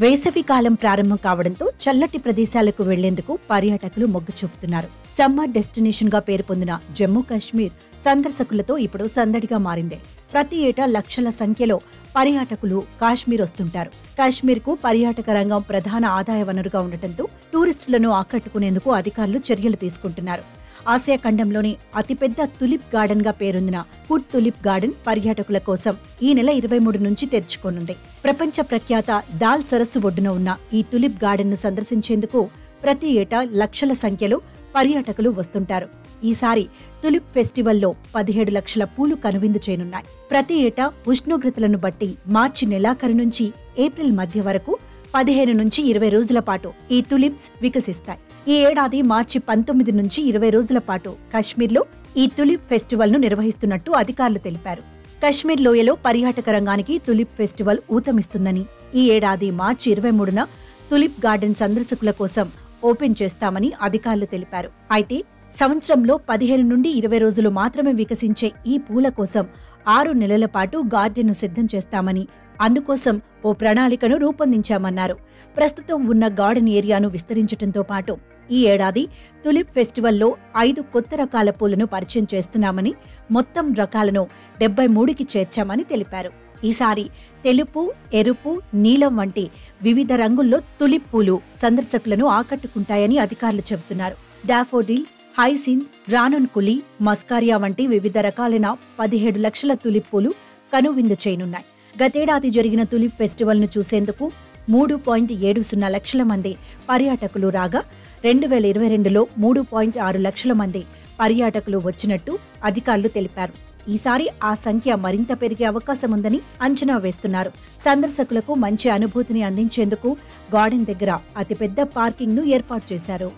వేసవి కాలం ప్రారంభం కావడంతో చల్లటి ప్రదేశాలకు వెళ్లేందుకు పర్యాటకులు మొగ్గు చూపుతున్నారు. సమ్మర్ డెస్టినేషన్ గా పేరు పొందిన జమ్మూ కాశ్మీర్ సందర్శకులతో ఇప్పుడు సందడిగా మారింది. ప్రతి ఏటా లక్షల సంఖ్యలో పర్యాటకులు కాశ్మీర్ వస్తుంటారు. కాశ్మీర్ కు పర్యాటక రంగం ప్రధాన ఆదాయ వనరుగా ఉండటంతో టూరిస్టులను ఆకట్టుకునేందుకు అధికారులు చర్యలు తీసుకుంటున్నారు. ఆసియా ఖండంలోని అతిపెద్ద తులిప్ గార్డెన్ గా పేరొందిన హుడ్ తులిప్ గార్డెన్ పర్యాటకుల కోసం ఈ నెల 23 నుంచి తెరుచుకోనుంది. ప్రపంచ ప్రఖ్యాత దాల్ సరస్సు ఒడ్డున ఉన్న ఈ తులిప్ గార్డెన్ ను సందర్శించేందుకు ప్రతి ఏటా లక్షల సంఖ్యలో పర్యాటకులు వస్తుంటారు. ఈసారి తులిప్ ఫెస్టివల్లో 17 లక్షల పూలు కనువిందు చేయనున్నాయి. ప్రతి ఏటా ఉష్ణోగ్రతలను బట్టి మార్చి నెలాఖరు నుంచి ఏప్రిల్ మధ్య వరకు 15 నుంచి 20 రోజుల పాటు ఈ తులిప్స్ వికసిస్తాయి. ఈ ఏడాది మార్చి 19 నుంచి 20 రోజుల పాటు కశ్మీర్లో ఈ తులిప్ ఫెస్టివల్ ను నిర్వహిస్తున్నట్టు అధికారులు తెలిపారు. కశ్మీర్ లోయలో పర్యాటక రంగానికి తులిప్ ఫెస్టివల్ ఊతమిస్తుందని, ఈ ఏడాది మార్చి 23న తులిప్ గార్డెన్ సందర్శకుల కోసం ఓపెన్ చేస్తామని అధికారులు తెలిపారు. అయితే సంవత్సరంలో 15 నుండి 20 రోజులు మాత్రమే వికసించే ఈ పూల కోసం 6 నెలల పాటు గార్డెన్ను సిద్ధం చేస్తామని, అందుకోసం ఓ ప్రణాళికను రూపొందించామన్నారు. ప్రస్తుతం ఉన్న గార్డెన్ ఏరియాను విస్తరించడంతో పాటు ఈ ఏడాది తులిప్ ఫెస్టివల్లో 5 కొత్త రకాల పూలను పరిచయం చేస్తున్నామని, మొత్తం రకాలను 73కి చేర్చామని తెలిపారు. ఈసారి తెలుపు, ఎరుపు, నీలం వంటి వివిధ రంగుల్లో తులిప్ పూలు సందర్శకులను ఆకట్టుకుంటాయని అధికారులు చెబుతున్నారు. డాఫోడిల్, హైసింత్, రానోన్కులి, మస్కారియా వంటి వివిధ రకాలైన 17 లక్షల తులిప్ పూలు కనువిందు చేయనున్నాయి. గతేడాది జరిగిన తులిప్ ఫెస్టివల్ ను చూసేందుకు 3.70 లక్షల మంది పర్యాటకులు రాగా 2022లో 3.6 లక్షల మంది పర్యాటకులు వచ్చినట్టు అధికారులు తెలిపారు. ఈసారి ఆ సంఖ్య మరింత పెరిగే అవకాశం ఉందని అంచనా వేస్తున్నారు. సందర్శకులకు మంచి అనుభూతిని అందించేందుకు గార్డెన్ దగ్గర అతిపెద్ద పార్కింగ్ ను ఏర్పాటు చేశారు.